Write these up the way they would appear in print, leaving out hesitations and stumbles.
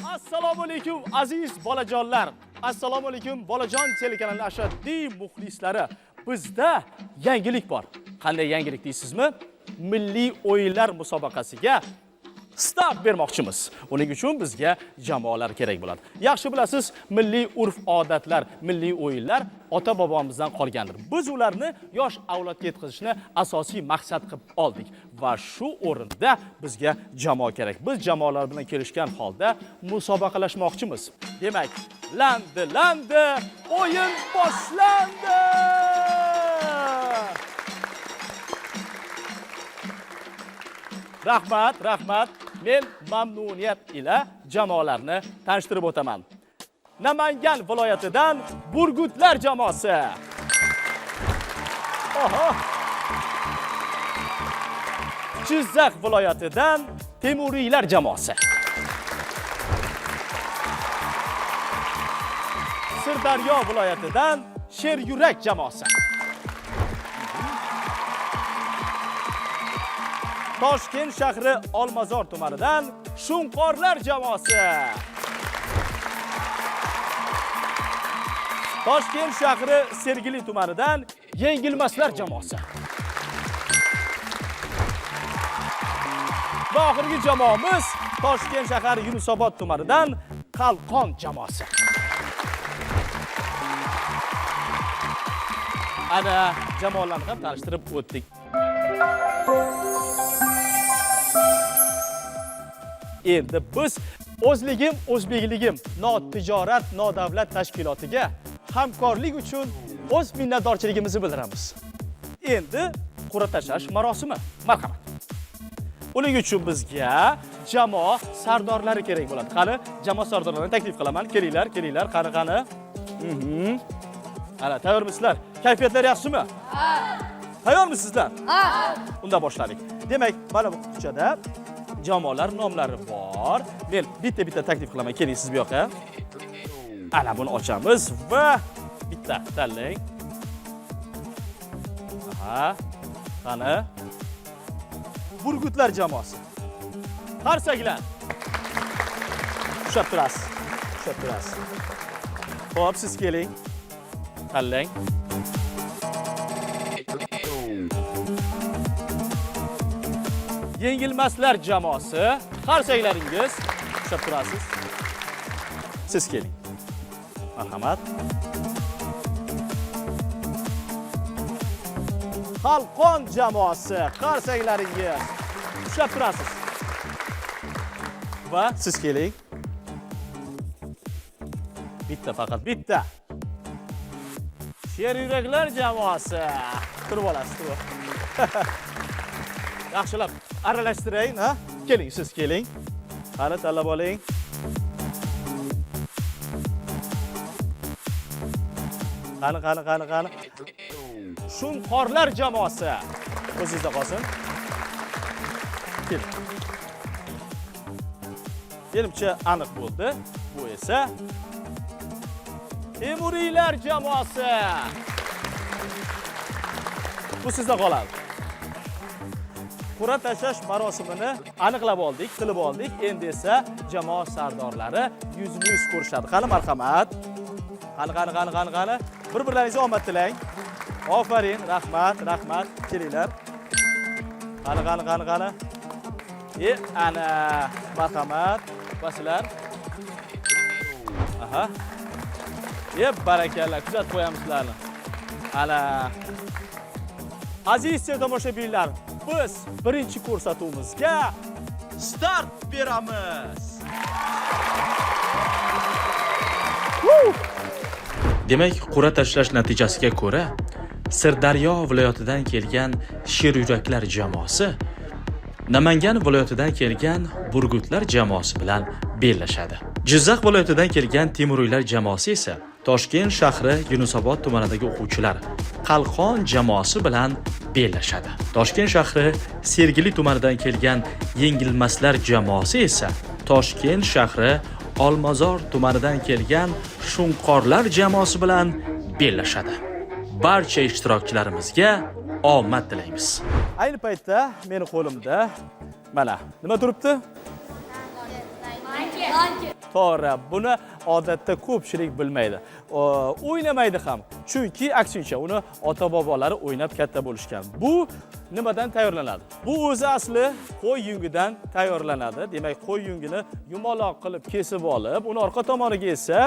Assalomu alaykum aziz bolajonlar. Assalomu alaykum bolajon telekanali ashaddiy muxlislari. Bizda yangilik bor. Qanday yangilik deysizmi? Milliy o'yinlar musobaqasiga start bermoqchimiz. Uning uchun bizga jamoalar kerak bo'ladi. Yaxshi bilasiz, milliy urf-odatlar, milliy o'yinlar ota-bobomizdan qolgandir. Biz ularni yosh avlodga yetkazishni asosiy maqsad qilib oldik va shu o'rinda bizga jamoa kerak. Biz jamoalar bilan kelishgan holda musobaqalashmoqchimiz. Demak, landi o'yin boshlandi. Rahmat. Men mamnuniyat ila jamoalarni tanishtirib o'taman. Namangan viloyatidan Burgutlar jamoasi. Oho. Jizzax viloyatidan Temuriylar jamoasi. Sirdaryo viloyatidan Sheryurak jamoasi. Toshkent shahri Olmazor tumanidan Shunqorlar jamoasi. Toshkent shahri Sergeli tumanidan Yengilmaslar jamoasi. Va oxirgi jamoamiz Toshkent shahri Yunusobod tumanidan Qalqon jamoasi. Ana jamoalarni ham tanishtirib o'tdik. Endi biz o'zligim, o'zbekligim notijorat, nodavlat tashkilotiga hamkorlik uchun o'z minnatdorchiligimizni bildiramiz. Endi qur'a tashlash marosimi. Marhamat. Uning uchun bizga jamoa sardorlari kerak bo'ladi. Qani, jamoa sardorlarini taklif qilaman. Kelinglar, qani. Ana, tayyormisizlar? Kayfiyatlar yaxshimi? Ha. Tayyormisizlar? Ha. Unda boshladik. Demak, mana bu qutchada jamoalar nomlari bor. Men bitta taklif qilaman. Keling siz bu yoqqa. Ana buni ochamiz va bitta tanlang. Aha. Qani? Burgutlar jamoasi. Qarsaklar. Ushab turasiz. Xo'p, siz keling. Tanlang. Yengilmaslar jamoasi. Qarsaklaringiz. Ushab turasiz. Siz keling. Marhamat. Qalqon jamoasi. Qarsaklaringiz. Ushab turasiz. Va siz keling. Faqat bitta. Sheryuraklar jamoasi. Turib olasiz. Yaxshilab aralashtiring, ha? Keling, siz keling. Qani tanlab oling. Qani. Shunqorlar jamoasi. O'zingizda qolsin. Keling. Menimcha aniq bo'ldi. Bu esa Temuriylar jamoasi. Bu sizda qoladi. Qur'a tashlash marosimini aniqlab oldik, qilib oldik. Endi esa jamoa sardorlari yuzma-yuz ko'rishadi. Qani, marhamat. Qani. Bir-birlaringizga omad tilang. Ofarin, rahmat. Kelinglar. Qani. Ana, marhamat. Basinglar. Aha. Barakalla, kuzatib qo'yamiz sizlarni. Ana. Aziz tomoshabinlar, biz birinchi ko'rsatuvimizga start beramiz. Demak, qur'a tashlash natijasiga ko'ra Sirdaryo viloyatidan kelgan Sheryuraklar jamoasi Namangan viloyatidan kelgan Burgutlar jamoasi bilan bellashadi. Jizzax viloyatidan kelgan Temuriylar jamoasi esa Toshkent shahri Yunusobod tumanidagi o'quvchilar Qalqon jamoasi bilan bellashadi. Toshkent shahri Sergeli tumanidan kelgan Yengilmaslar jamoasi esa Toshkent shahri Olmazor tumanidan kelgan Shunqorlar jamoasi bilan bellashadi. Barcha ishtirokchilarimizga omad tilaymiz. Ayni paytda meni qo'limda mana nima turibdi? To'g'ri. Buni odatda ko'pchilik bilmaydi. O'ynamaydi ham. Chunki aksincha uni ota-bobolari o'ynab katta bo'lishgan. Bu nimadan tayyorlanadi? Bu o'zi asli qo'y yungidan tayyorlanadi. Demak, qo'y yungini yumaloq qilib kesib olib, uni orqa tomoniga esa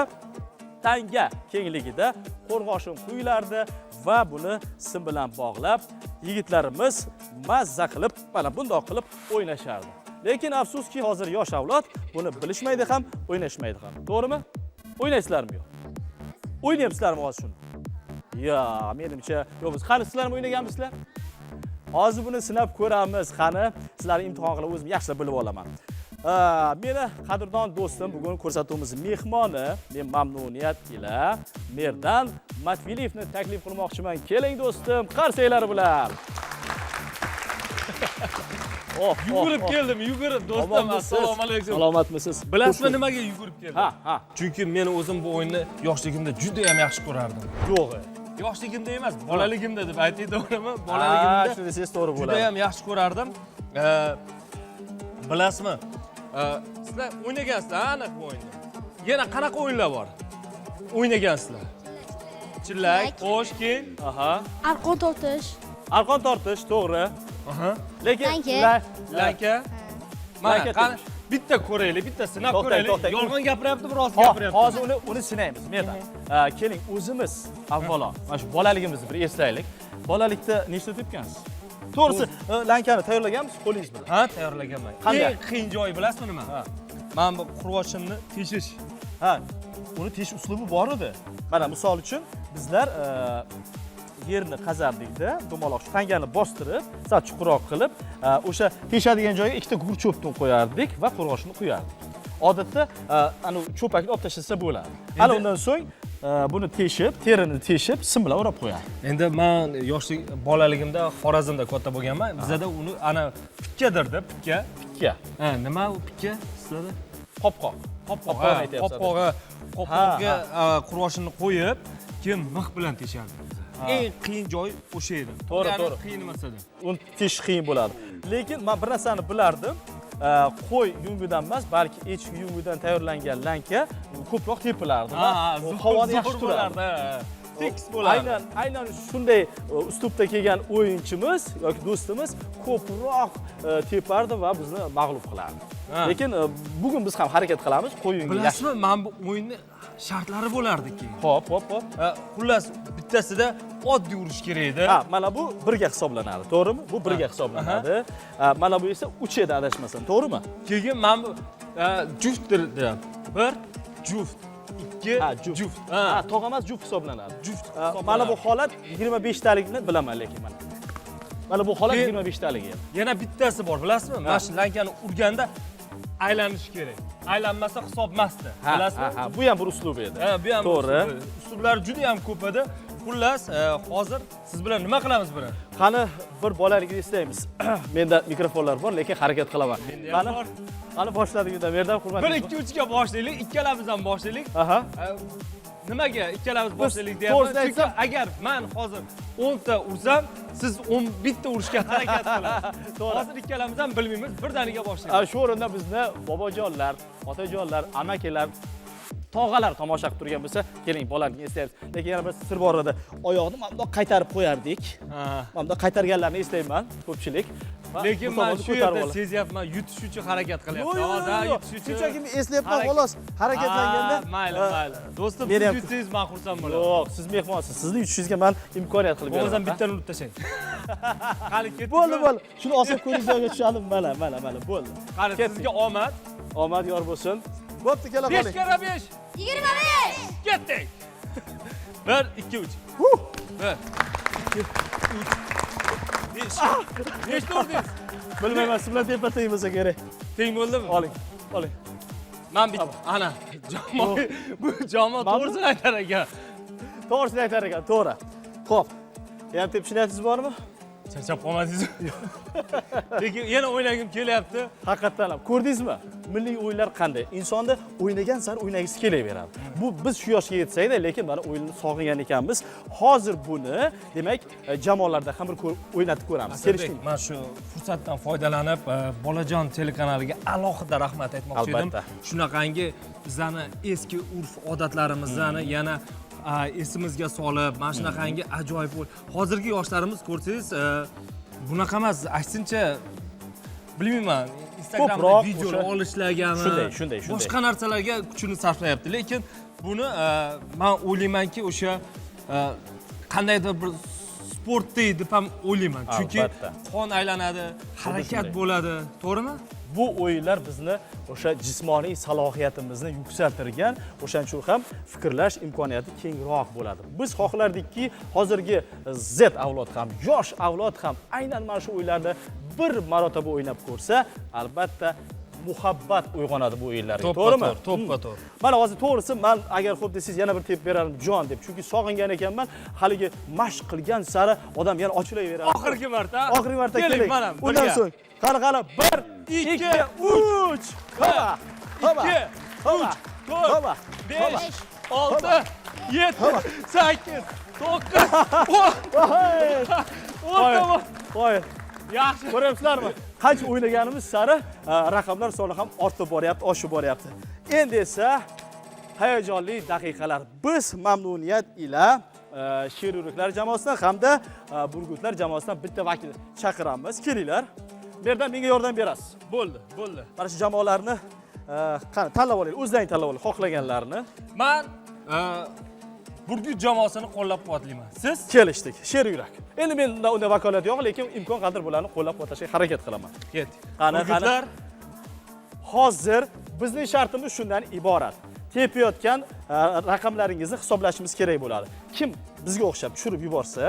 tanga kengligida qo'rg'oshin quyilardi va buni sim bilan bog'lab yigitlarimiz mazza qilib, mana bundoq qilib o'ynashardi. Lekin afsuski hozir yosh avlod buni bilishmaydi ham, o'ynashmaydi ham. To'g'rimi? O'ynaysizlarmi yo'q? O'ynayapsizlarmi hozir shuni? Ya, menimcha, yo'q, biz qani sizlar ham o'ynaganmisizlar? Hozir buni sinab ko'ramiz. Qani, sizlarni imtihon qilib o'zim yaxshilab bilib olaman. Meni qadrdon do'stim bugun ko'rsatuvimiz mehmoni, men mamnuniyat ila Merdan Matviliyevni taklif qilmoqchiman. Keling do'stim, qarsanglar bilan. Yugurib keldim, yugurib do'stim. Assalomu alaykum. Salomatmisiz? Bilasizmi nimaga yugurib keldim? Ha. Chunki men o'zim bu o'yinni yoshligimda juda ham yaxshi ko'rardim. Yo'q. Yoshligimda emas, bolaligimda deb aytay to'g'rimi? Shuni Bolaligimda desangiz to'g'ri juda bo'ladi. ham yaxshi ko'rardim. Bilasizmi? Sizlar o'ynagansizlar aniq bu o'yinni. Yana qanaqa o'yinlar bor? O'ynagansizlar. Chillak, qo'sh, keyin. Aha. Arqon tortish. Arqon tortish, to'g'ri. Aha. Lekin Lanka. Mana qani bitta ko'raylik, bitta sinab ko'raylik. Yolg'on gapiryaptimi, rost gapiryaptimi? Hozir uni sinaymiz. Merdan. Keling, o'zimiz avvalo mana shu bolaligimizni bir eslaylik. Bolalikda nechta tepgansiz? To'g'risi, lankani tayyorlaganmisiz qo'lingiz bilan? Ha, tayyorlaganman. Qanday? Eng qiyin joyi bilasizmi nima? Mana bu qurg'oshinni teshish. Ha, uni tesh uslubi bor edi. Mana misol uchun bizlar yerni qazardik-da, dumaloq shu tangani bostirib, sal chuqurroq qilib, o'sha teshadigan joyga ikkita cho'pni qo'yardik va qurg'oshinni quyardik. Odatda ana cho'pakni olib tashlasa bo'ladi. Hali undan so'ng buni teshib, terini teshib, sim bilan o'rab qo'yardik. Endi men yoshlik bolaligimda Xorazmda katta bo'lganman. Bizda uni ana pikkadirdi, pikka. Pikka. Ha, nima u pikka sizlarda? Qopqoq. Qopqoqga qurg'oshinni qo'yib, keyin mix bilan teshardi. Eng qiyin joy o'sha edi. To'g'ri. Qiyin emasdi. Uni tesh qiyin bo'ladi. Lekin men bir narsani bilardim. Qo'y yungidan emas, balki echki yungidan tayyorlangan lanka ko'proq tepilardi. Havoni yaxshi turardi. Tekis bo'lardi. Aynan shunday uslubda kelgan o'yinchimiz yoki do'stimiz ko'proq tepardi va bizni mag'lub qilardi. Lekin bugun biz ham harakat qilamiz, qo'y yungi. Bilasizmi, men bu o'yinni shartlari bo'lardi-ki. Hop. Xullas, bittasida oddiy urish kerak edi. Ha, mana bu birga hisoblanadi, to'g'rimi? Bu birga hisoblanadi. Mana bu esa 3 edi adashmasam, to'g'rimi? Keyin men bu juft dedim. Bir juft, ikki juft. Ha, tog' emas, juft hisoblanadi. Juft. Mana bu holat 25 talikni bilaman lekin mana. Mana bu holat 25 talik edi. Yana bittasi bor, bilasizmi? Mana shu lankani urganda aylanish kerak. Aylanmasa hisob emasdi. Bilasizmi? Ha, bu ham bir uslub edi. Ha, bu ham to'g'ri. Uslublar juda ham ko'p edi. Xullas, hozir siz bilan nima qilamiz buni? Qani bir bolalikni eslaymiz. Menda mikrofonlar bor, lekin harakat qilaman. Qani boshladik unda, Merdan hurmat. 1 2 3 ga boshlaylik, ikkalamiz ham boshlaylik. Aha. Nimaga ikkalamiz boshlaylik deyapman? Chunki agar men hozir 10 ta ursam, siz 11 ta urishga harakat qilasiz. Hozir ikkalamiz ham bilmaymiz, birdaniga boshlaymiz. Shu o'rinda bizni bobojonlar, otajonlar, amakilar, tog'alar tomosha qilib turgan bo'lsa, keling bolalikni eslaymiz. Lekin yana bir sir bor edi. Oyoqni mana bundoq qaytarib qo'yardik. Mana bundoq qaytarganlarni eslayman, ko'pchilik. Lekin men shu yerda sezyapman, yutish uchun harakat qilyapman. Hozir yutish uchun. Shunchaki eslayapman, xolos. Harakat-langanda. Mayli. Do'stim, siz yutsangiz men xursand bo'laman. Yo'q, siz mehmonsiz. Sizni yutishingizga men imkoniyat qilib beraman. O'zim bittani urib tashlang. Qani ketdik. Bo'ldi. Shuni olsam ko'ringiz joyga tushadim. Mana, bo'ldi. Qani sizga omad. Omad yor bo'lsin. Bo'pti, kela qoling. 5 kara 5. 25. Ketdik. 1 2 3. 1 2 3. 5. Nechta urdingiz? Bilmayman, siz bilan tepatang bo'lsa kerak. Teng bo'ldimi? Oling. Men ana, bu jamoa to'g'risini aytar ekan. To'g'risini aytar ekan, to'g'ri. Xo'p. Yana tepishni aytingiz bormi? Charchab qolmadingizmi? Lekin yana o'ynagim kelyapti. Haqiqatan ham ko'rdingizmi? Milliy o'yinlar qanday? Insonni o'ynagan sari o'ynagisi kelaveradi. Bu biz shu yoshga yetsak-da, lekin mana o'yinni sog'ingan ekanmiz. Hozir buni, demak, jamoalarda ham bir o'ynatib ko'ramiz. Kelishdingmi? Men shu fursatdan foydalanib, Bolajon telekanaliga alohida rahmat aytmoqchi edim. Albatta. Shunaqangi bizani eski urf odatlarimizni yana esimizga solib, mana shunaqangi ajoyib hozirgi yoshlarimiz ko'rsangiz, bunaqa emas, aksincha bilmayman, Instagramda Ko'proq video o'sha- olishlagami, shunday. boshqa narsalarga kuchini sarflayapti. Lekin buni men o'ylaymanki, o'sha qandaydir bir sportda deb ham o'ylayman. Chunki Albatta. qon aylanadi, harakat bo'ladi, to'g'rimi? Bu o'yinlar bizni o'sha jismoniy salohiyatimizni yuksaltirgan, o'shaning uchun ham fikrlash imkoniyati kengroq bo'ladi. Biz xohlardikki, hozirgi Z avlod ham, yosh avlod ham aynan mana shu o'yinlarda bir marotaba o'ynab ko'rsa, albatta muhabbat uyg'onadi bu o'yinlarga. To'g'rimi? To'ppa-to'g'ri. Mana hozir to'g'risi men agar xo'p desangiz yana bir tepib berarim jon deb. Chunki sog'ingan ekanman, haligi mashq qilgan sari odam yana ochilaveradi. Oxirgi marta. Oxirgi marta keling. keling. Mana Undan so'ng qani 1 2 3 Hava. 2 Hava. 4 5 6 7 8 9 10 Qo'y. Yaxshi. Ko'ryapsizlarmi? Qancha o'ynaganimiz sari raqamlar soni ham ortib boryapti, oshib boryapti. Endi esa hayajonli daqiqalar. Biz mamnuniyat ila Sheryuriklar jamoasidan hamda Burgutlar jamoasidan bitta vakil chaqiramiz. Kelinglar. Bu yerdan menga yordam berasiz. Bo'ldi. Mana shu jamoalarni qani tanlab olaylik, o'zlaring tanlab oling, xohlaganlarini. Men Burgut jamoasini qo'llab-quvvatlayman. Siz? Kelishdik. Sheryurak. Endi menda unda vakolat yo'q, lekin imkon qadar bularni qo'llab-quvvatlashga harakat qilaman. Ketdik. Qani. Hozir bizning shartimiz shundan iborat. Tepayotgan raqamlaringizni hisoblashimiz kerak bo'ladi. Kim bizga o'xshab tushirib yuborsa,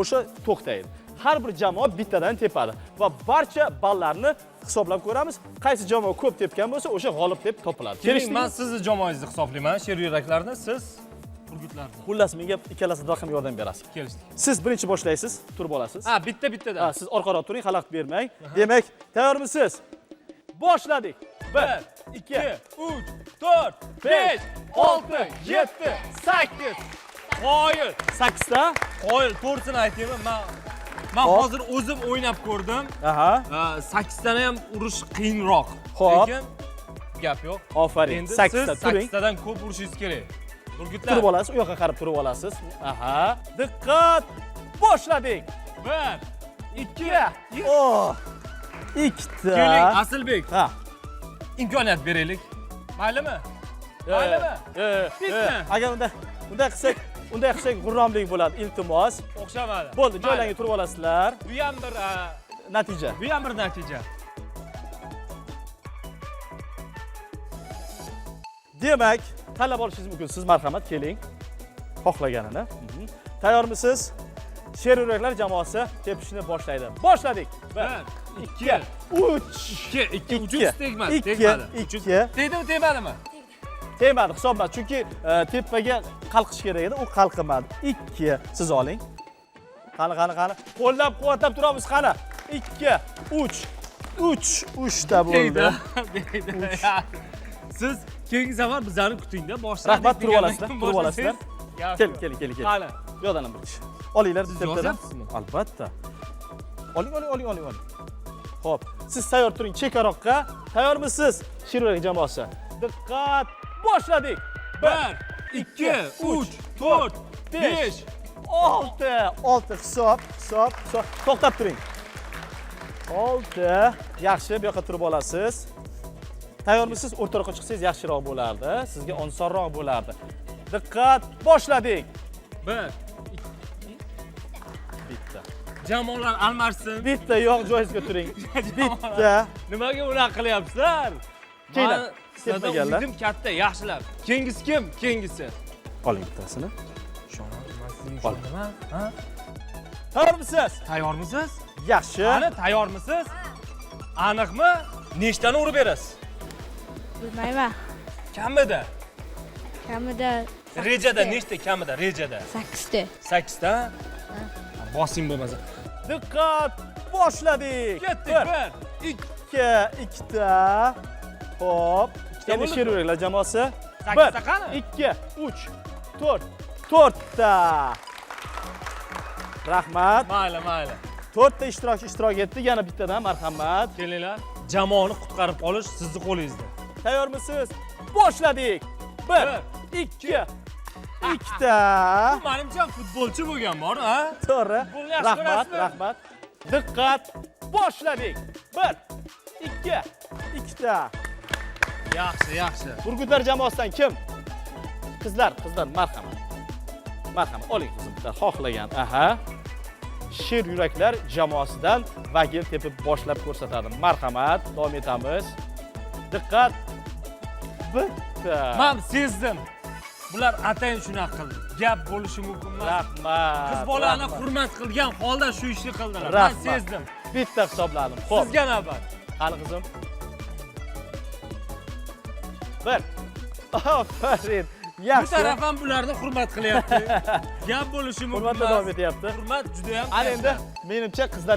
o'sha to'xtaydi. Har bir jamoa bittadan tepadi va barcha ballarni hisoblab ko'ramiz. Qaysi jamoa ko'p tepgan bo'lsa, o'sha g'olib deb topiladi. Keling, men sizni jamoangizni hisoblayman. Sheryuraklarni siz Burgutlarni. Xullas, menga ikkalasidan ham yordam berasiz. Kelishdik. Siz birinchi boshlaysiz, turib olasiz. Bitta-bittadan. Siz orqaroq turing, xalaqit bermang. Demak, tayyormisiz? Boshladik. 1 2 3 4 5 6 7 8 Qoyil. 8 ta. Qoyil, to'g'risini aytaymi, men hozir o'zim o'ynab ko'rdim. Aha. 8 tani ham urish qiyinroq. Xo'p. Lekin gap yo'q. Ofarin. Endi 8 ta siz turing. 8 tadan ko'p urishingiz kerak. Burgutlar. Turib olasiz, u yoqqa qarab turib olasiz. Aha. Diqqat. Boshladik. 1 2 Oh. 2 Keling, ta. Asilbek. Ha. Imkoniyat beraylik. Maylimi? Maylimi? Bitta. Agar unday qilsak g'urromlik bo'ladi, iltimos. O'xshamadi. Bo'ldi, joylarga turib olasizlar. Bu ham bir Natija. natija. Demak, tanlab olishingiz mumkin. Siz marhamat keling. Xohlaganini. Tayyormisiz? Sheryuraklar jamoasi tepishni boshlaydi. Boshladik. 1 2 3 2 ucuz tegmadi. 2 Tegdimi, tegmadimi? Tegmadi, hisobmas. Chunki tepaga qalqish kerak edi, u qalqimadi. 2 siz oling. Qani. Qo'llab-quvvatlab turamiz, qani. 2 3 ta bo'ldi. Siz keyingi safar bizlarni kutingda, boshladik. Rahmat, turib olasizlar. Keling. Qani. Bu yoqdan ham bir kishi. Olinglar, Siz teptadan. yozyapsizmi? Albatta. Oling. Xo'p, siz tayyor turing chekaroqqa. Tayyormisiz? Sheryurak jamoasi. Diqqat, boshladik. 1 2 3 4 5 6 hisob. To'xtab turing. 6. Yaxshi, bu yoqqa turib olasiz. Tayyormisiz? O'rtaroqqa chiqsangiz yaxshiroq bo'lardi. Sizga osonroq bo'lardi. Diqqat, boshladik. 1 Bitta. Jamoalar almashsin. Bitta yo'q, joyingizga turing. Bitta. Nimaga unaqa qilyapsizlar? Kelinglar. Sizlardan Tepmaganlar. umidim katta, yaxshilar. Keyingisi kim? Keyingisi. Oling bittasini. Ishonaman, men sizni ishonaman. Ha? Tayyormisiz? Tayyormisiz? Yaxshi. Qani, tayyormisiz? Aniqmi? Nechtani urib berasiz? Bilmayman. Kamida. Rejada Nechta kamida rejada? 8 ta. 8 ta? Bosing bo'lmasa. Diqqat, boshladik. Ketdik. 1, 2, 2, ikkita. Xo'p. Endi bo'ldi. sher yuraklar jamoasi. Sakkizta qani? 2, 3, 4. 4ta. Rahmat. Mayli. 4 ta ishtirok etdi. Yana bittadan marhamat. Kelinglar. Jamoani qutqarib qolish sizning qo'lingizda. Tayyormisiz? Boshladik. 1, 2, ikkita. Menimcha futbolchi bo'lgan bor, ha? To'g'ri. Futbolni yaxshi Rahmat, ko'rasizmi? rahmat. Diqqat. Boshladik. 1, 2, ikkita. Yaxshi. Burgutlar jamoasidan kim? Qizlar, marhamat. Marhamat, oling qizim, bitta xohlagan. Aha. Sher yuraklar jamoasidan vakil tepib boshlab ko'rsatadi. Marhamat, davom etamiz. Diqqat. Bitta. Men sezdim. Bular atayin shunaqa qildi. Gap bo'lishi mumkin emas. Rahmat. Qiz bolani rahmat. hurmat qilgan holda shu ishni qildilar. Men Rahmat. sezdim. Bitta hisobladim. Xo'p. Sizga navbat. Qani qizim. 1. Aferin. Bu Yaxshi. taraf ham bularni hurmat qilyapti. Gap bo'lishi mumkin Hurmatla davom etyapti. Hurmat juda ham. Ana endi menimcha qizlar.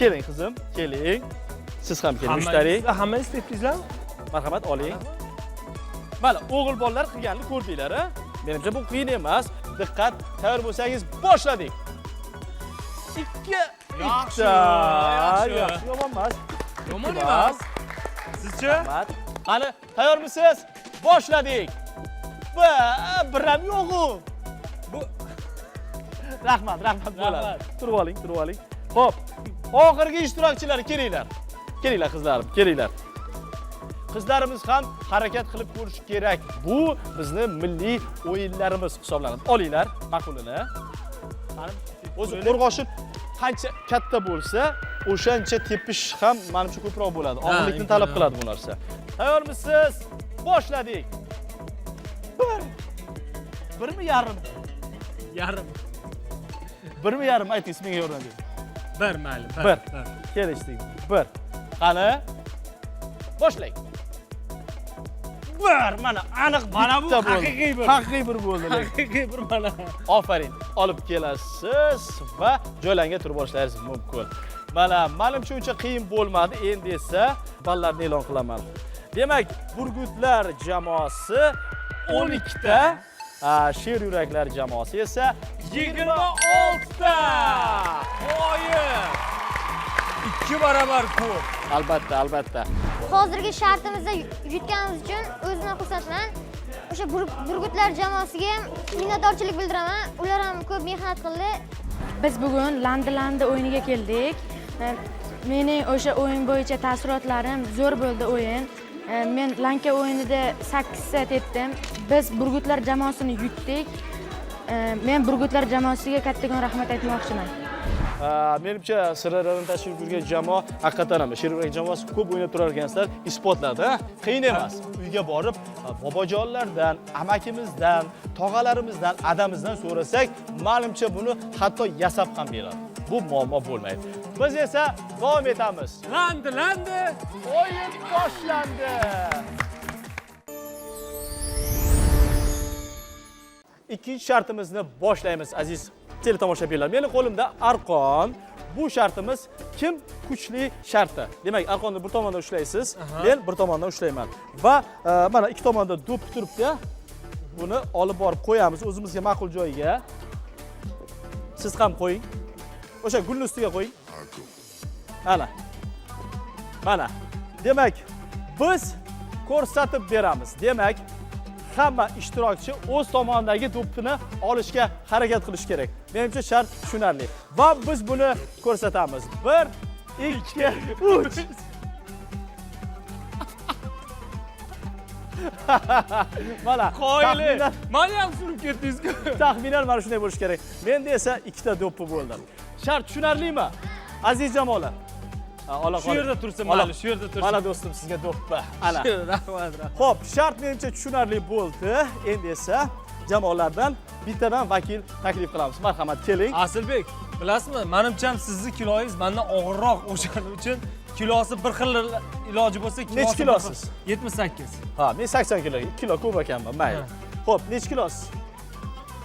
Keling qizim, keling. Siz ham keling, mushtariy. Hammangiz tepkizlarmi? Marhamat, oling. Mana, o'g'il bolalar qilganini ko'rdinglar, a? Menimcha bu qiyin emas. Diqqat, tayyor bo'lsangiz boshladik. 2. Yaxshi. Yomon emas. Yomon emas. Sizchi? Rahmat. Qani, tayyormisiz? Boshladik. Bir ham yo'q-ku. Bu Rahmat, bo'ladi. Rahmat. Turib oling. Xo'p, oxirgi ishtirokchilar kelinglar. Kelinglar qizlarim, kelinglar. Qizlarimiz ham harakat qilib ko'rish kerak. Bu bizning milliy o'yinlarimiz hisoblanadi. Olinglar ma'qulini. O'zi qo'rg'oshin qancha katta bo'lsa, o'shancha tepish ham menimcha ko'proq bo'ladi. Og'irlikni talab qiladi bu narsa. Tayyormisiz? Boshladik. 1mi yarim? yarim. 1mi yarim aytingiz menga yordam bering. 1 mayli. 1. Kelishdik. 1. Qani? Boshlang. 1 mana aniq Mana bu bitta bo'ldi. haqiqiy bir. Haqiqiy bir bo'ldi. Haqiqiy bir mana. Ofarin. Olib kelasiz va joylarga turib olishlaringiz mumkin. Mana menimcha uncha qiyin bo'lmadi. Endi esa ballarni e'lon qilaman. Demak, Burgutlar jamoasi 12 ta, Sher yuraklar jamoasi esa 26 ta. Qoyil. 2 barobar ko'p. Albatta. Hozirgi shartimizda yutganimiz uchun o'zimdan xursandman. O'sha Burgutlar jamoasiga ham minnatdorchilik bildiraman. Ular ham ko'p mehnat qildi. Biz bugun Landi o'yiniga keldik. Mening o'sha o'yin bo'yicha taassurotlarim zo'r bo'ldi o'yin. Men Lanka o'yinida 8 ta tepdim. Biz Burgutlar jamoasini yutdik. Men Burgutlar jamoasiga kattakon rahmat aytmoqchiman. Menimcha sirlarni tashkil qilgan jamoa haqiqatan ham Sher yurak jamoasi ko'p o'ynab turar ekansizlar, isbotladi. Qiyin emas. Uyga borib, bobojonlardan, amakimizdan, tog'alarimizdan, adamizdan so'rasak, menimcha buni hatto yasab ham beradi. Bu muammo bo'lmaydi. Biz esa davom etamiz. Landi. O'yin boshlandi. Ikkinchi shartimizni boshlaymiz aziz teletomoshabinlar. Mening qo'limda arqon. Bu shartimiz kim kuchli sharti. Demak, arqonni bir tomondan ushlaysiz, men bir tomondan ushlayman. Va mana ikki tomonda do'p turibdi. Buni olib borib qo'yamiz o'zimizga ma'qul joyiga. Siz ham qo'ying. O'sha gulning ustiga qo'ying. Mana. Demak, biz ko'rsatib beramiz. Demak, hamma ishtirokchi o'z tomonidagi do'ppini olishga harakat qilish kerak. Menimcha shart tushunarli. Va biz buni ko'rsatamiz. 1, 2, 3. Mana Qoyili. Meni ham surib ketdingiz-ku. Taxminan mana shunday bo'lishi kerak. Menda esa ikkita do'ppi bo'ldi. Shart tushunarlimi? Aziz jamoalar. Shu yerda tursin, mayli, shu yerda tursin. Mana do'stim, sizga do'ppi. Ana. Rahmat. Xo'p, shart menimcha tushunarli bo'ldi. Endi esa jamoalardan bittadan vakil taklif qilamiz. Marhamat, keling. Asilbek, bilasizmi? Menimcha sizni kiloyingiz mendan og'irroq o'shaning uchun kilosi bir xil iloji bo'lsa, kilosi Necha kilosiz? 78. Ha, men 80 kilo. 2 kilo ko'p ekanman, mayli. Xo'p, necha kilosiz?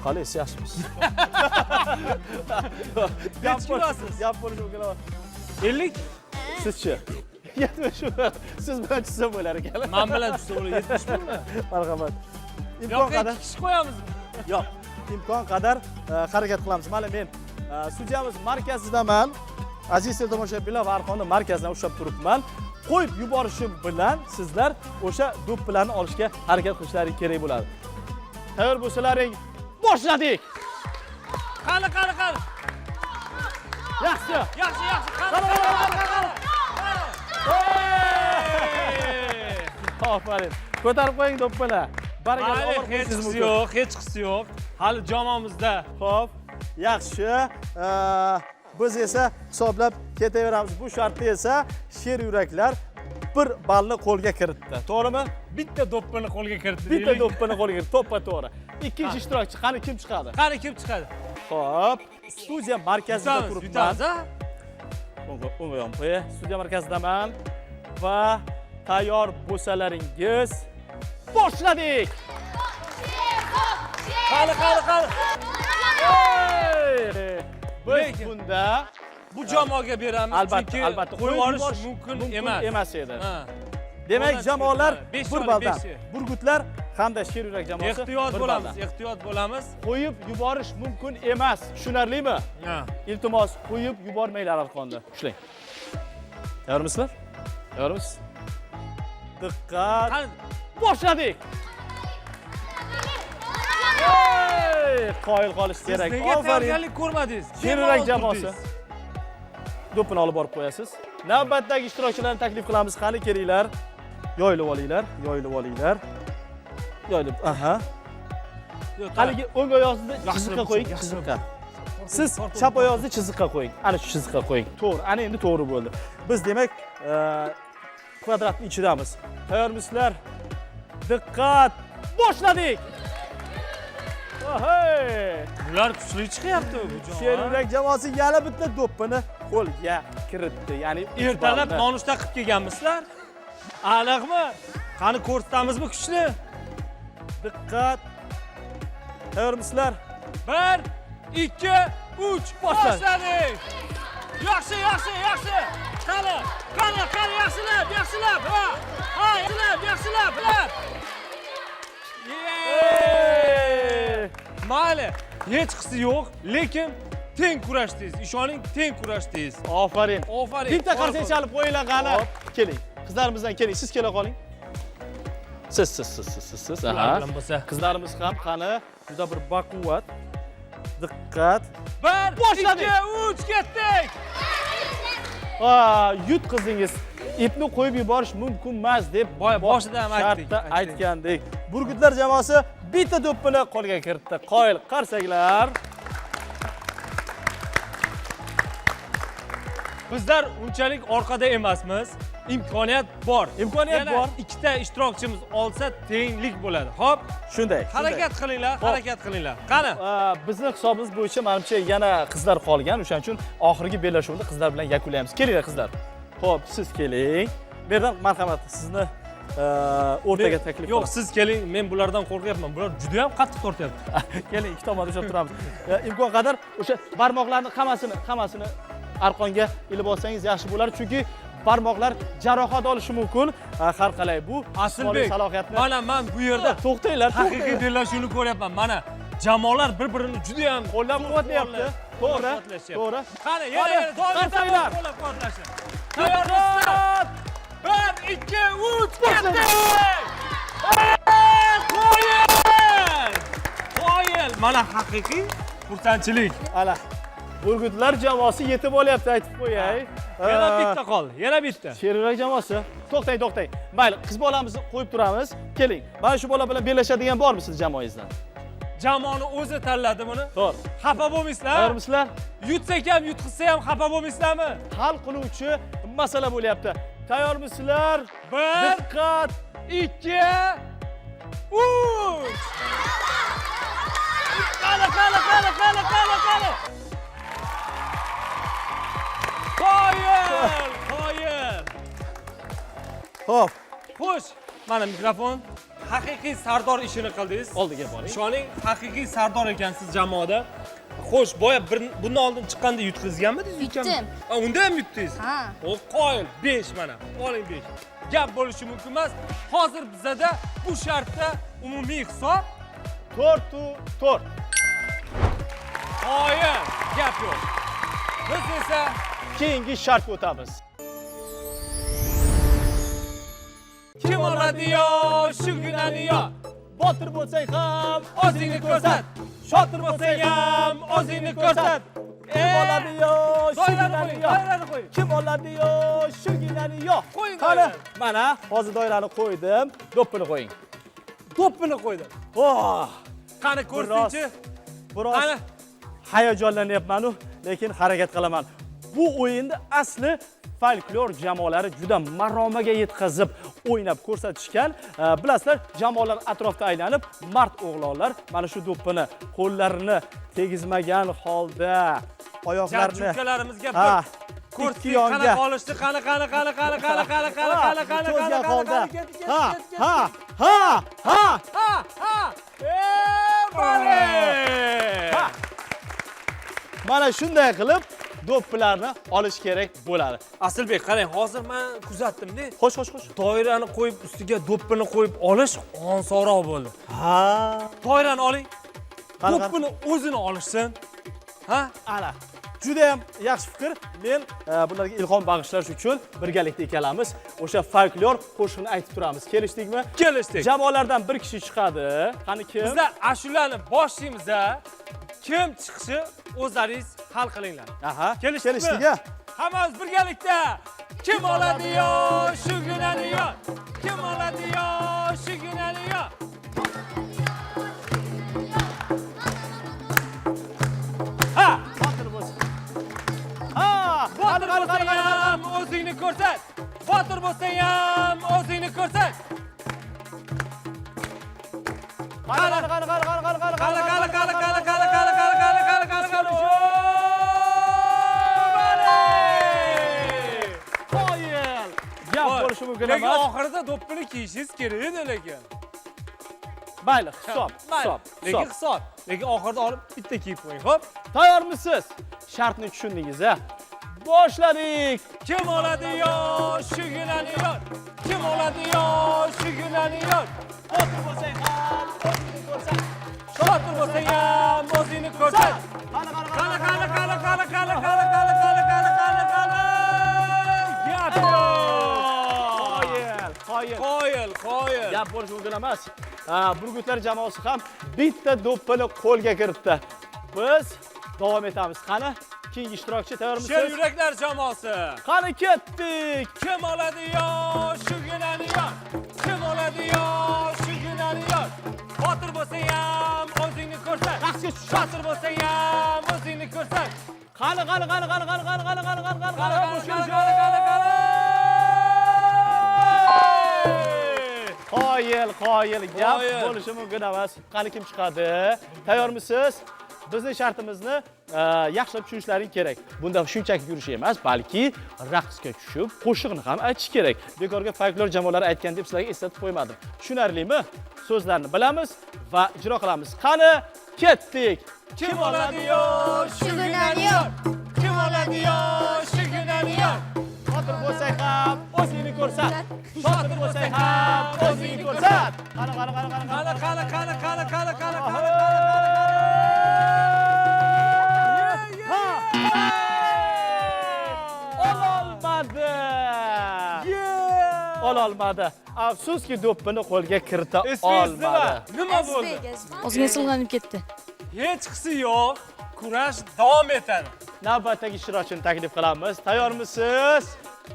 Qalaysiz, yaxshimisiz? Necha kilosiz? Gap bo'lishi mumkin emas. 50? Sizchi? 70 siz bilan tushsa bo'lar ekan. Men bilan tushsa bo'ladi 70 mi? Marhamat. Imkon Yo'q, qadar. 2 kishi qo'yamiz. Yo'q, imkon qadar harakat qilamiz. Mana men studiyamiz markazidaman. Aziz tomoshabinlar, Varxonni markazidan ushlab turibman. Qo'yib yuborishim bilan sizlar o'sha do'ppilarni olishga harakat qilishlaring kerak bo'ladi. Tayyor bo'lsalaring, boshladik. Qani. Yaxshi. Yaxshi. Aferin. Ko'tarib qo'ying do'ppini. Barakalla. Mayli, hech qisi yo'q. Hali jamoamizda. Xo'p, yaxshi. Biz esa hisoblab ketaveramiz. Bu shartda esa sher yuraklar 1 ballni qo'lga kiritdi. To'g'rimi? Bitta do'ppini qo'lga kiritdi. Bitta do'ppini qo'lga kiritdi. To'ppa-to'g'ri. Ikkinchi ishtirokchi qani kim chiqadi? Qani kim chiqadi? Xo'p, studiya markazida turibman. Yutamiz, ha? O'ngga yon qo'y. Studiya markazidaman va tayyor bo'lsalaringiz boshladik. Qani. Biz bunda Bu jamoaga beramiz, chunki albatta qo'yib yuborish mumkin emas edi. Ha. Demak, Qo'ldan jamoalar chiqib, 1 baldan. 5. Burgutlar hamda sher yurak jamoasi Ehtiyot 1 bo'lamiz, baldan. ehtiyot bo'lamiz. Qo'yib yuborish mumkin emas. Tushunarlimi? Ha. Iltimos, qo'yib yubormanglar arqonni. Ushlang. Tayyormisizlar? Tayyormisiz? Diqqat. Qani. Boshladik. Qoyil qolish kerak. Nega tayyorgarlik ko'rmadingiz? Sher yurak jamoasi. Do'ppini olib borib qo'yasiz. Navbatdagi ishtirokchilarni taklif qilamiz. Qani kelinglar. Yoyilib olinglar. Aha. Haligi o'ng oyoqni chiziqqa qo'ying, chiziqqa. Siz chap oyoqni chiziqqa qo'ying. Ana shu chiziqqa qo'ying. To'g'ri, ana endi to'g'ri bo'ldi. Biz demak, kvadratning ichidamiz. Tayyormisizlar? Diqqat! Boshladik. Hey! Ular kuchli chiqyapti bu jamoa. Sher yurak jamoasi yana bitta do'ppini qo'lga kiritdi. Ya'ni Ertalab nonushta qilib kelganmisizlar? Aniqmi? Qani ko'rsatamizmi kuchli? Diqqat. Tayyormisizlar? 1, 2, 3 boshladik. Yaxshi. Qani, yaxshilab. Ha, yaxshilab. Mayli, hech qisi yo'q, lekin teng kurashdingiz. Ishoning, teng kurashdingiz. Aferin. Bitta qarsak chalib qo'yinglar qani. Keling. Qizlarimizdan keling. Siz kela qoling. Siz. Aha. Qizlarimiz ham qani. Juda bir baquvvat. Diqqat. 1, 2, 3 ketdik. Yutqizdingiz. Ipni qo'yib yuborish mumkin emas deb boshida ham aytgandik. Burgutlar jamoasi bitta do'ppini qo'lga kiritdi. Qoyil qarsaklar. Bizlar unchalik orqada emasmiz. Imkoniyat bor. Imkoniyat bor. Ikkita ishtirokchimiz olsa tenglik bo'ladi. Xo'p, Shunday. harakat qilinglar. Qani? Bizning hisobimiz bo'yicha menimcha yana qizlar qolgan. O'shaning uchun oxirgi bellashuvni qizlar bilan yakunlaymiz. Kelinglar qizlar. Xo'p, siz keling. Bu yerdan marhamat, sizni o'rtaga taklif Yo'q, siz keling. Men bulardan qo'rqyapman. Bular juda ham qattiq tortyapti. Keling, ikki tomonda ushlab turamiz. Imkon qadar o'sha barmoqlarni hammasini arqonga ilib olsangiz yaxshi bo'lar, chunki barmoqlar jarohat olishi mumkin. Har qalay bu Asilbek, salohiyatni. mana men bu yerda To'xtanglar, haqiqiy bellashuvni ko'ryapman. Mana jamoalar bir-birini juda ham qo'llab-quvvatlayapti. To'g'ri. Qani, yana qarsanglar. qo'llab-quvvatlashni. Tayyormisizlar? 1, 2, 3 ketdik. Qo'yil. Mana haqiqiy xursandchilik. Ala. Burgutlar jamoasi yetib olyapti, aytib qo'yay. Yana bitta qoldi. Yana bitta. Sher yurak jamoasi. To'xtang. Mayli, qiz bolamizni qo'yib turamiz. Keling. Mana shu bola bilan bellashadigan bormi siz jamoangizdan? Jamoani o'zi tanladi buni. To'g'ri. Xafa bo'lmaysizlar? Tayyormisizlar? Yutsak ham, yutqizsa ham xafa bo'lmaysizlarmi? Hal qiluvchi masala bo'lyapti. Tayyormisizlar? 1, Diqqat. 2, 3. Qani. Qoyil. Xo'p. Xo'sh, mana mikrofon. haqiqiy sardor ishini qildingiz. Oldiga boring. Ishoning, haqiqiy sardor ekansiz jamoada. Xo'sh, boya bundan oldin chiqqanda yutqizganmidingiz? Yutdim. Unda ham yutdingiz? Ha. O qoyil 5 mana. Oling 5. Gap bo'lishi mumkin emas. Hozir bizda bu shartda umumiy hisob 4-4. qoyil. Gap yo'q. Biz esa Keyingi shartga o'tamiz. kim oladi-yo, shu gunani-yo. Botir bo'lsang ham O'zingni ko'rsat. Shotir bo'lsang ham o'zingni ko'rsat. Kim oladi-yo, Doirani shuginani yo. qo'y. Kim oladi-yo, shuginani yo. Qo'ying Qani, doirani. mana hozir doirani qo'ydim. Do'ppini qo'ying. To'ppini qo'ydim. Oh, Qani ko'rsinchi. biroz Qani. hayajonlanyapman-u, lekin harakat qilaman. Bu o'yinda asli folklor jamoalari juda maromaga yetkazib o'ynab ko'rsatishgan. Bilasizlar, jamoalar atrofda aylanib, mard o'g'lonlar mana shu do'ppini qo'llarini tegizmagan holda oyoqlarini Jukalarimizga Ha, bir ko'rsak ikki yonga. qana qolishdi, qani cho'zgan holda. Ha, ha, ha, ha. Vale! Ha. Mana shunday qilib do'ppilarni olish kerak bo'ladi. Asilbek, qarang, hozir men kuzatdim-da. Xo'sh, xo'sh, xo'sh. Doirani qo'yib, ustiga do'ppini qo'yib olish osonroq bo'ldi. Ha. Doirani oling. Qani, Do'ppini o'zini olishsin. Ha? Ana. Juda ham yaxshi fikr. Men bularga ilhom bag'ishlash uchun birgalikda ekanamiz. O'sha folklor qo'shiqni aytib turamiz. Kelishdikmi? Kelishdik. Jamoalardan bir kishi chiqadi. Qani kim? Bizlar ashulani boshlaymiz-a. Kim chiqishi o'zlaringiz hal qilinglar. Aha. Kelishdikmi? Kelishdik-a? Hammamiz birgalikda. Kim oladi-yo, shu gunani-yo. Kim oladi-yo, shu gunani-yo. Ha! Botir bo'lsin. Ha! Botir bo'lsang ham o'zingni ko'rsat. Botir bo'lsang ham o'zingni ko'rsat. Qani. Qoyil. Gap bo'lishi mumkin Lekin emas. oxirida do'ppini kiyishingiz kerak edi lekin. Mayli, hisob. Lekin hisob. Lekin oxirida olib bitta kiyib qo'ying, xo'p? Tayyormisiz? Shartni tushundingiz-a? Boshladik. Kim oladi-yo, shu gunani-yo. Kim oladi-yo, shu gunani-yo. Botir bo'lsang ham o'zingni ko'rsat. Shotir bo'lsang ham o'zingni ko'rsat. Qani. Gap yo'q. Qoyil. Gap bo'lishi mumkin emas. Burgutlar jamoasi ham bitta do'ppini qo'lga kiritdi. Biz davom etamiz. Qani, keyingi ishtirokchi Sher tayyormisiz? yuraklar jamoasi. Qani ketdik. Kim oladi-yo, shu gunani-yo. Kim oladi-yo, shu gunani-yo. Botir bo'lsang ham o'zingni ko'rsat. Raqsga tush. Shotir bo'lsang ham o'zingni ko'rsat. Qani. Qoyil. Gap Qoyil. bo'lishi mumkin emas. Qani kim chiqadi? Tayyormisiz? Bizning shartimizni yaxshilab tushunishlaring kerak. Bunda shunchaki yurish emas, balki raqsga tushib, qo'shiqni ham aytish kerak. Bekorga folklor jamoalari aytgan deb sizlarga eslatib qo'ymadim. Tushunarlimi? So'zlarni bilamiz va ijro qilamiz. Qani, ketdik. Kim oladi-yo, shu gunani-yo. Kim oladi-yo, shu gunani-yo. Botir bo'lsang ham o'zingni ko'rsat. Shotir bo'lsang ham o'zingni ko'rsat. Qani. Ololmadi. Afsuski do'ppini qo'lga kirita olmadi. Nima bo'ldi? Ozgina silg'anib ketdi. Hech qisi yo'q. Kurash davom etadi. Navbatdagi ishtirokchini taklif qilamiz. Tayyormisiz?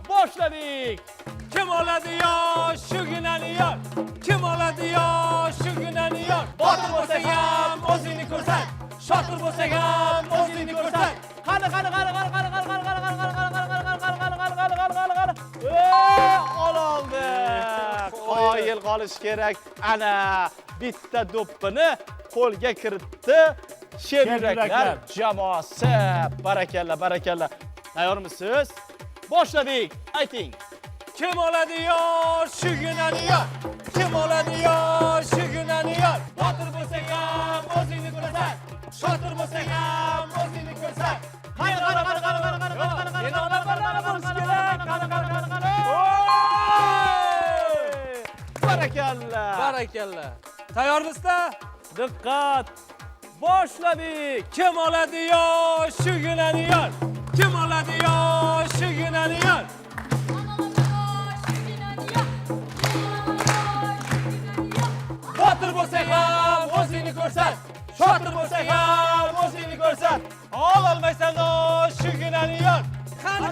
Boshladik. Kim oladi-yo, shu gunani-yo. Kim oladi-yo, shu gunani-yo. Botir bo'lsang ham o'zingni ko'rsat. Shotir bo'lsang ham o'zingni ko'rsat. Qani. Ololdi. Qoyil qolish kerak. Ana, bitta do'ppini qo'lga kiritdi. Sher yuraklar jamoasi. Barakalla. Tayyormisiz? Boshladik. Ayting. Kim oladi-yo, shu gunani-yo. kim oladi yoshigina yor. Botir bo'lsang ham o'zingni ko'rsat. Shotir bo'lsang ham o'zingni ko'rsat. Qani Barakalla. Barakalla. Tayyormisiz-da? Diqqat. Boshladik. Kim oladi yoshigina yor. Kim oladi yoshigina yor. Botir bo'lsang ham o'zingni ko'rsat. Shotir bo'lsang ham o'zingni ko'rsat. Ololmaysan yoshigina yor. Qani.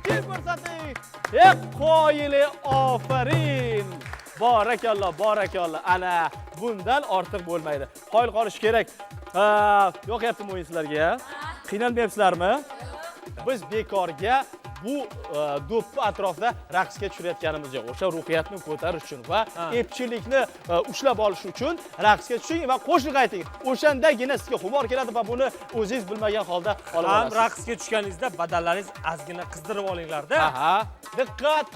Kim ko'rsating. Qoyili ofarin. Barakalloh. Ana bundan ortiq bo'lmaydi. Qoyil qolish kerak. Yo'qyaptimi o'yinsizlarga? Qiynalmayapsizlarmi? Biz bekorga bu do'ppi atrofida raqsga tushirayotganimiz yo'q. O'sha ruhiyatni ko'tarish uchun va epchillikni ushlab olish uchun raqsga tushing va qo'shiq ayting. O'shandagina sizga xumor keladi va buni o'zingiz bilmagan holda olib Ham olasiz. raqsga tushganingizda badallaringiz ozgina qizdirib olinglar-da. Aha. Diqqat.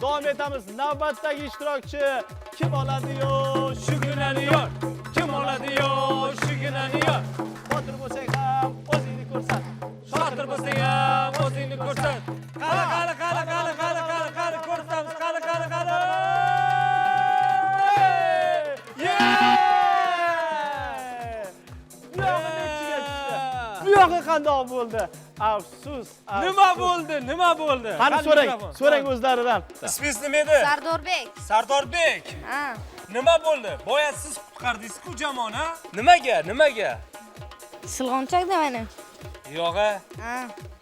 Davom etamiz. Navbatdagi ishtirokchi kim oladi Shugina yor. Kim oladi yoshigina yor. Botir bo'lsang ham o'zingni ko'rsat. Shotir bo'lsang ham o'zingni ko'rsat. Qani ko'rsatamiz. Qani. Bu yoqqa qandoq bo'ldi? Afsus. Nima bo'ldi? Qani so'rang o'zlaridan. Ismingiz nima edi? Sardorbek. Ha. Nima bo'ldi? Boya siz qutqardingiz-ku jamoani. Nimaga? Silg'onchakda meni. Yo'g'a. Ha.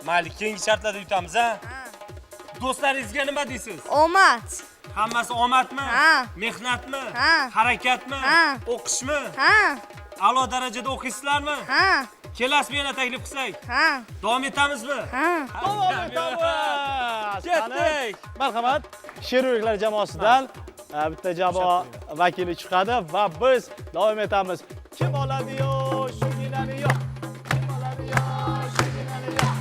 Mayli, keyingi shartlarda yutamiz, ha? Do'stlaringizga nima deysiz? Omad. Hammasi omadmi? Ha. Mehnatmi? Ha. Harakatmi? Ha. O'qishmi? Ha. A'lo darajada o'qiysizlarmi? Ha. Kelasizmi yana taklif qilsak? Ha. Davom etamizmi? Ha. Davom etamiz. Ketdik. Marhamat. Sheruliklar jamoasidan bitta jamoa vakili chiqadi va biz davom etamiz. Kim oladi shugina yor. Kim oladi shugina yor.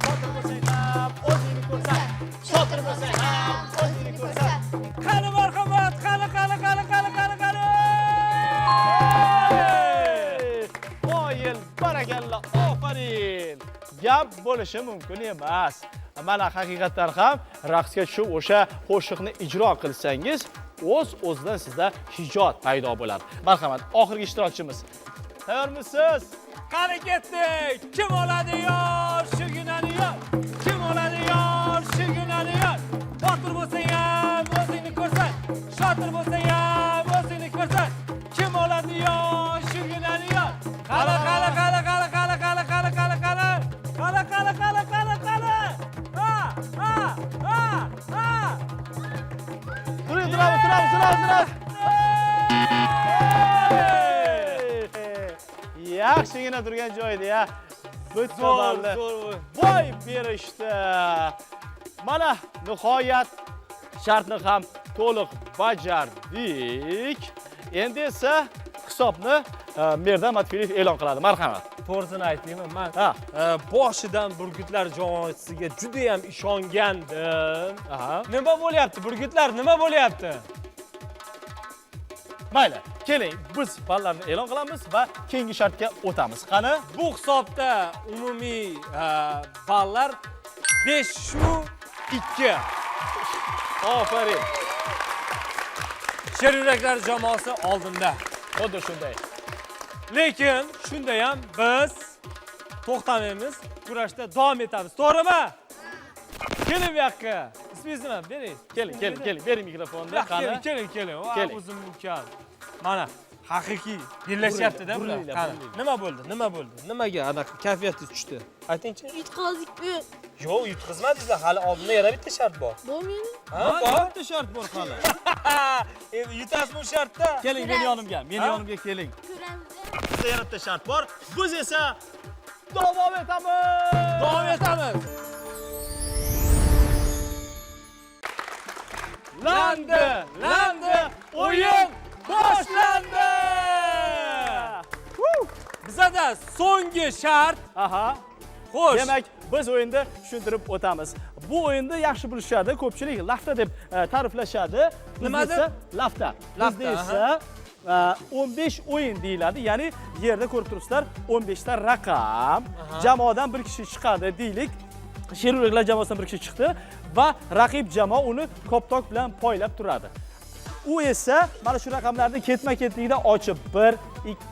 Botir bo'lsang ham o'zingni ko'rsat. Shotir bo'lsang ham o'zingni ko'rsat. Qani marhamat, qani. Qoyil, barakalla, ofarin. Gap bo'lishi mumkin emas. Mana haqiqatan ham raqsga tushib o'sha qo'shiqni ijro qilsangiz, o'zidan sizda hijot paydo bo'ladi. Marhamat, oxirgi ishtirokchimiz. Tayyormisiz? Qani ketdik. Kim oladi yoshigina yor. Kim oladi yoshigina yor. Botir bo'lsang ham o'zingni ko'rsat. Shotir bo'lsang ham o'zingni ko'rsat. Kim oladi yoshigina yor. Qani. Turamiz. Yaxshigina turgan joyda ya. Bitta balli. Voy berishdi. Mana nihoyat shartni ham to'liq bajardik. Endi esa hisobni Merdan Matfiliyev e'lon qiladi. Marhamat. To'g'risini aytaymi, men boshidan Burgutlar jamoasiga juda ham ishongandim. Nima bo'lyapti? Burgutlar nima bo'lyapti? Mayli, keling, biz ballarni e'lon qilamiz va keyingi shartga o'tamiz. Qani? Bu hisobda umumiy ballar 5-2. Ofarin. Sheruraklar jamoasi oldinda. Xuddi shunday. Lekin shunda ham biz to'xtamaymiz, kurashda davom etamiz. To'g'rimi? Keling bu yoqqa. Ismingiz nima? Bering. Keling, bering mikrofonni. Qani? Keling. Keling. O'zim mumkin. Mana haqiqiy bellashyapti-da bular. Qani? Nima bo'ldi? Nimaga anaqa kayfiyatingiz tushdi? Aytingchi. Yutqazdik-ku. Yo'q, yutqizmadingizlar. Hali oldinda yana bitta shart bor. Bo'lmaydi. Ha, bor. Bitta shart bor hali. Endi yutasizmi u shartda? Keling, meni yonimga keling. Ko'ramiz. Bizda yana bitta shart bor. Biz esa davom etamiz. Landi. O'yin boshlandi. Bizada so'nggi shart. Aha. Xo'sh. Demak, biz o'yinda tushuntirib o'tamiz. Bu o'yinda yaxshi bilishadi, ko'pchilik lafta deb ta'riflashadi. Nima Bizda esa lafta. Lafta, Bizda esa 15 o'yin deyiladi. Ya'ni yerda ko'rib turibsizlar, 15 ta raqam. Jamoadan bir kishi chiqadi deylik. Sheruyraklar jamoasidan bir kishi chiqdi va raqib jamoa uni koptok bilan poylab turadi. U esa mana shu raqamlarni ketma-ketlikda ochib 1,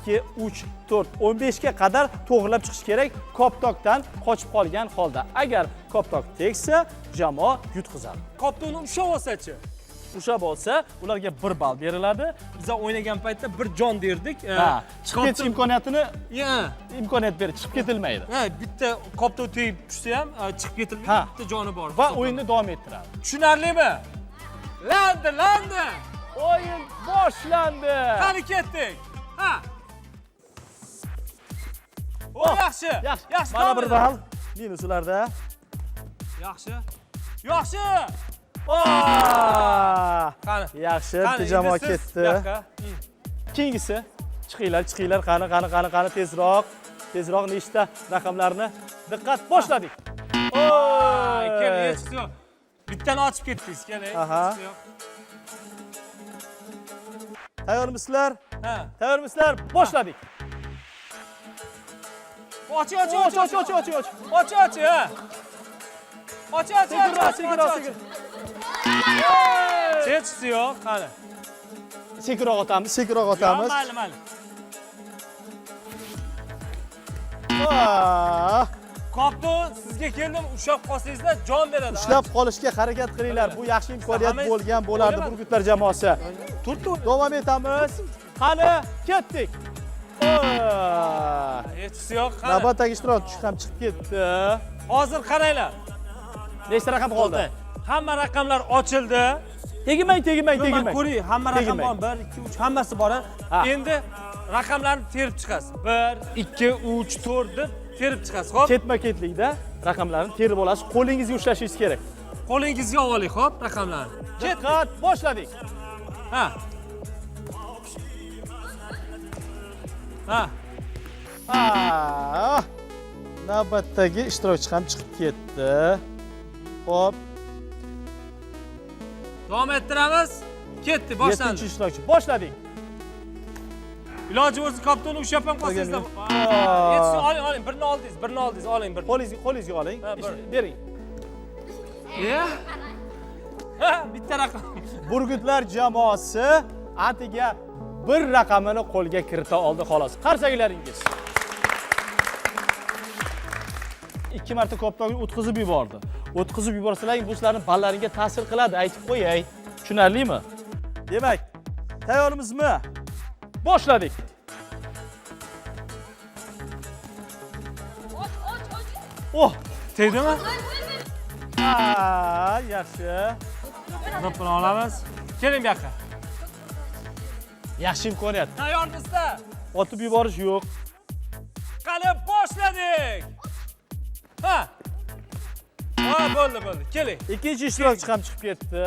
2, 3, 4, 15 ga qadar to'g'rilab chiqish kerak koptokdan qochib qolgan holda. Agar koptok tegsa, jamoa yutqizadi. Koptonni ushlab olsa-chi? Ushlab olsa, ularga 1 ball beriladi. Biz o'ynagan paytda bir jon derdik. Chiqib ketish imkoniyatini Ya. imkoniyat berib chiqib ketilmaydi. Bitta koptok tegib tushsa ham chiqib ketilmaydi. Ha. Bitta joni bor. Va o'yinni davom ettiradi. Tushunarlimi? Landi. O'yin boshlandi. Qani ketdik. Ha. O yaxshi. Yaxshi. Mana bir ball minus ularda. Yaxshi. Qani. Yaxshi, bitta jamoa ketdi. Keyingisi chiqinglar, qani tezroq nechta raqamlarni diqqat boshladik. Keling, hech yo'q. Bittani ochib ketdingiz, keling. Aha. Tayyormisizlar? Ha. Tayyormisizlar? Boshladik. Och. Och. Sekinroq. Hechisi yo'q, qani. Sekinroq otamiz. Mayli. Kopton sizga keldim, ushlab qolsangizda jon beradi. Ushlab qolishga harakat qilinglar. Bu yaxshi imkoniyat bo'lgan bo'lardi Burgutlar jamoasi. Turtdi. Davom etamiz. Qani, ketdik. Hechisi yo'q, qani. Navbatdagi ishtirokchi ham chiqib ketdi. Hozir qaranglar. Nechta raqam qoldi? Hamma raqamlar ochildi. Tegmang. Ko'ring, hamma raqam bor. 1, 2, 3 hammasi bor. Endi raqamlarni terib chiqasiz. 1, 2, 3, 4 deb terib chiqasiz, xo'p? Ketma-ketlikda raqamlarni terib olasiz. Qo'lingizga ushlashingiz kerak. Qo'lingizga oling, xo'p, raqamlarni. Diqqat, boshladik. Ha. Navbatdagi ishtirokchi ham chiqib ketdi. Xo'p, davom ettiramiz. Ketdi, boshlandi. 7-ishtirokchi. Boshladik. Iloji bo'lsa koptonni ushlab ham qolsangizlar. Yetsin, oling, birini oldingiz, oling, bir. Qo'lingizga oling. Bering. Bitta raqam. Burgutlar jamoasi atiga bir raqamini qo'lga kirita oldi xolos. Qarsakalaringiz. 2 marta koptokni o'tkazib yubordi. O'tkazib yuborsalar, bu sizlarning ballaringga ta'sir qiladi, aytib qo'yay. Tushunarlimi? Demak, tayyormizmi? Boshladik. Oh, Tegdimi? yaxshi. Qilib olamiz. Keling bu yoqqa. Yaxshi imkoniyat. Tayyormisiz? Otib yuborish yo'q. Qani boshladik. Ha, bo'ldi. Keling. Ikkinchi ishtirokchi ham chiqib ketdi.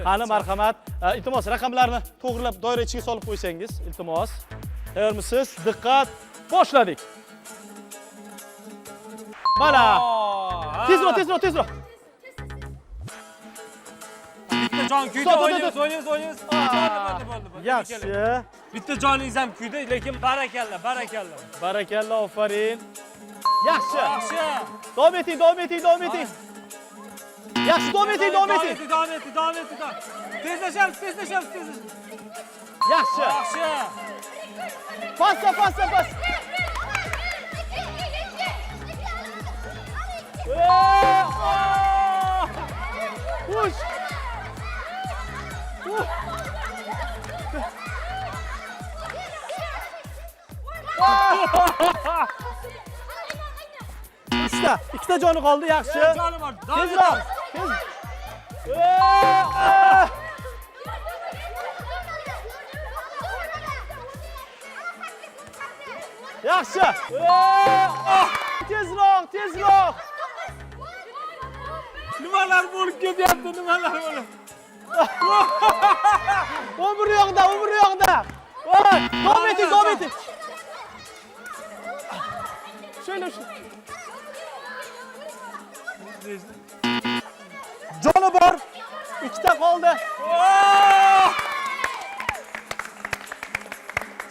Qani marhamat. Iltimos raqamlarni to'g'rilab doira ichiga solib qo'ysangiz, iltimos. Tayyormisiz? Diqqat. Boshladik. Mana. Tezroq. Bitta jon kuyda o'ynaymiz. Bo'ldi. Yaxshi. Bitta joningiz ham kuyda, lekin barakalla. Barakalla, ofarin. Yaxshi. Davom eting. Yaxshi, davom eting. Tezlashamiz. Yaxshi. Pas. Ush. Ikkita joni qoldi, yaxshi. Joni bor. Tezroq. Yaxshi. Tezroq. Nimalar bo'lib ketyapti, nimalar bo'lib? Umr yo'qda. Davom eting. Şöyle. Joni bor. Ikkita qoldi.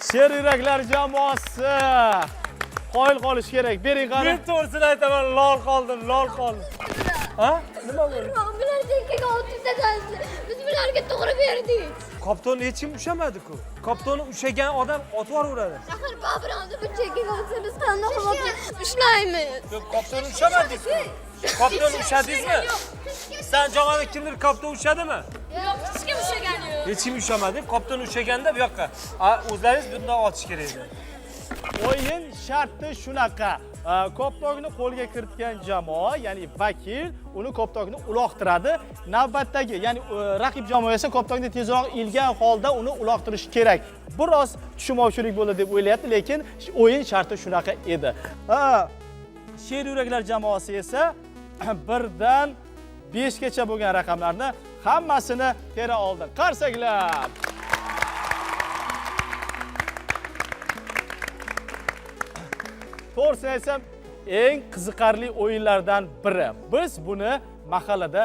Sher yuraklar jamoasi. Qoyil qolish kerak. Bering qani. Men to'g'risini aytaman, lol qoldim. Ha? Nima bo'ldi? Bular chekkaga o'tib biz bularga to'g'ri berdik. Kaptonni hech kim ushamadi-ku. Kaptonni ushagan odam otib yuboradi. Axir Boburonni bu chekkaga o'tsangiz qanday qilib ushlaymiz? Kaptonni ushamadingiz-ku. Kaptonni ushadingizmi? Sen jag'ada kimdir kapton ushadimi? Yo'q, hech kim ushlagani yo'q. Hech kim ushamadi. Kapton ushaganda bu yoqqa. O'zlaringiz bundan otish kerak edi. O'yin sharti shunaqa. Koptokni qo'lga kiritgan jamoa, ya'ni vakil, uni koptokni uloqtiradi. Navbatdagi, ya'ni raqib jamoa esa koptokni tezroq ilgan holda uni uloqtirishi kerak. Biroz tushunmovchilik bo'ldi deb o'ylayapti, lekin o'yin sharti shunaqa edi. Sher yuraklar jamoasi esa 1 dan 5 gacha bo'lgan raqamlarni hammasini tera oldi. Qarsaklar. To'g'risini aytsam, eng qiziqarli o'yinlardan biri. Biz buni mahallada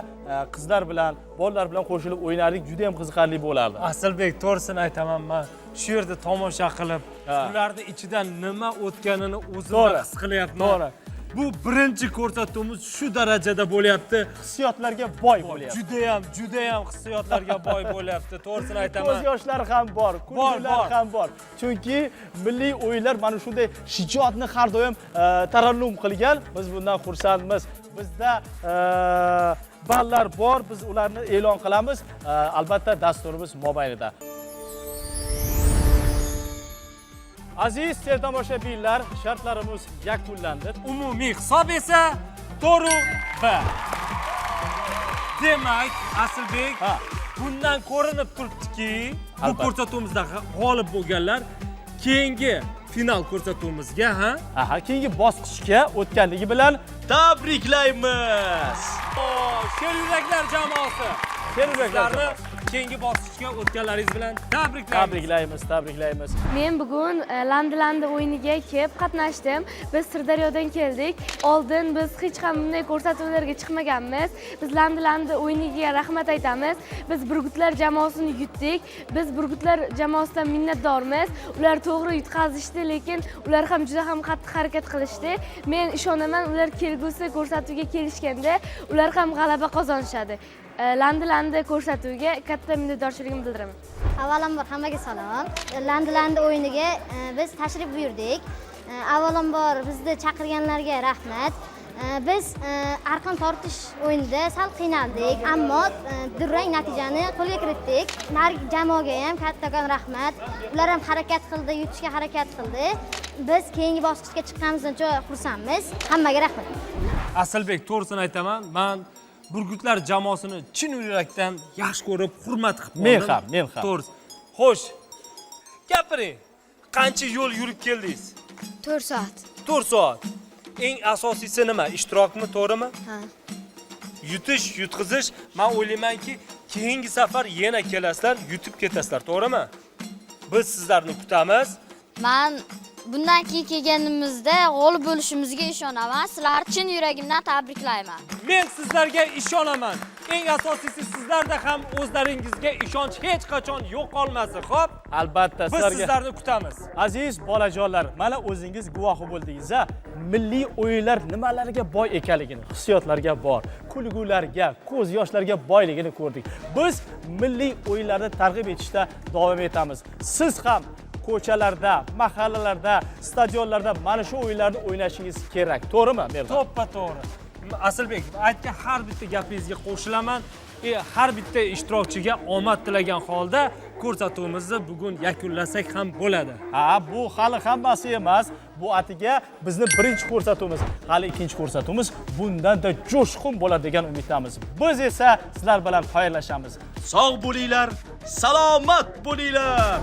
qizlar bilan, bolalar bilan qo'shilib o'ynardik, juda ham qiziqarli bo'lardi. Asilbek, to'g'risini aytaman, men shu yerda tomosha qilib, ularning ichidan nima o'tganini o'zim his qilyapman. To'g'ri. Bu birinchi ko'rsatuvimiz shu darajada bo'lyapti. Hissiyotlarga boy bo'lyapti. Juda ham hissiyotlarga boy bo'lyapti. To'g'risini aytaman. Ko'z yoshlari ham bor, kulgular ham bor. Chunki milliy o'yinlar mana shunday shijoatni har doim tarannum qilgan. Biz bundan xursandmiz. Bizda ballar bor, biz ularni e'lon qilamiz. Albatta dasturimiz mobaynida. Aziz teletomoshabinlar, shartlarimiz yakunlandi. Umumiy hisob esa 4-1. Demak, Asilbek, bundan ko'rinib turibdiki, bu ko'rsatuvimizda g'olib bo'lganlar keyingi final ko'rsatuvimizga, keyingi bosqichga o'tganligi bilan tabriklaymiz. Sher yuraklar jamoasi. Sher yuraklar keyingi bosqichga o'tganlaringiz bilan tabriklaymiz. Men bugun Landi o'yiniga kelib qatnashdim. Biz Sirdaryodan keldik. Oldin biz hech ham bunday ko'rsatuvlarga chiqmaganmiz. Biz Landi o'yiniga rahmat aytamiz. Biz Burgutlar jamoasini yutdik. Biz Burgutlar jamoasidan minnatdormiz. Ular to'g'ri yutqazishdi, lekin ular ham juda ham qattiq harakat qilishdi. Men ishonaman, ular kelgusi ko'rsatuvga kelishganda ular ham g'alaba qozonishadi. Landi ko'rsatuviga katta minnatdorchiligimni bildiraman. Avvalambor hammaga salom. Landi o'yiniga biz tashrif buyurdik. Avvalambor bizni chaqirganlarga rahmat. Biz arqon tortish o'yinida sal qiynaldik, ammo durang natijani qo'lga kiritdik. Nargi jamoaga ham kattakon rahmat. Ular ham harakat qildi, yutishga harakat qildi. Biz keyingi bosqichga chiqqanimizdan juda xursandmiz. Hammaga rahmat. Asilbek, to'g'risini aytaman, men Burgutlar jamoasini chin yurakdan yaxshi ko'rib, hurmat qilib qoldim. Men ham. To'g'ri. Xo'sh. Gapiring. Qancha yo'l yurib keldingiz? 4 soat. 4 soat. Eng asosiysi nima? Ishtirokmi, to'g'rimi? Ha. Yutish, yutqizish, men o'ylaymanki, keyingi safar yana kelasizlar, yutib ketasizlar, to'g'rimi? Biz sizlarni kutamiz. Men bundan keyin kelganimizda g'olib bo'lishimizga ishonaman. Sizlarni chin yuragimdan tabriklayman. Men sizlarga ishonaman. Eng asosiysi sizlarda ham o'zlaringizga ishonch hech qachon yo'qolmasin, xo'p? Albatta, Biz sizlarni kutamiz. Aziz bolajonlar, mana o'zingiz guvohi bo'ldingiz. Milliy o'yinlar nimalarga boy ekanligini, hissiyotlarga bor, kulgularga, ko'z yoshlarga boyligini ko'rdik. Biz milliy o'yinlarni targ'ib etishda davom etamiz. Siz ham ko'chalarda, mahallalarda, stadionlarda mana shu o'yinlarni o'ynashingiz kerak. To'g'rimi, Merdan? To'ppa-to'g'ri. Asilbek, aytgan har bitta gapingizga qo'shilaman. Har bitta ishtirokchiga omad tilagan holda ko'rsatuvimizni bugun yakunlasak ham bo'ladi. Bu hali hammasi emas. Bu atiga bizni birinchi ko'rsatuvimiz, hali ikkinchi ko'rsatuvimiz bundan-da jo'shqin bo'ladi degan umiddamiz. Biz esa sizlar bilan xayrlashamiz. Sog' bo'linglar, salomat bo'linglar.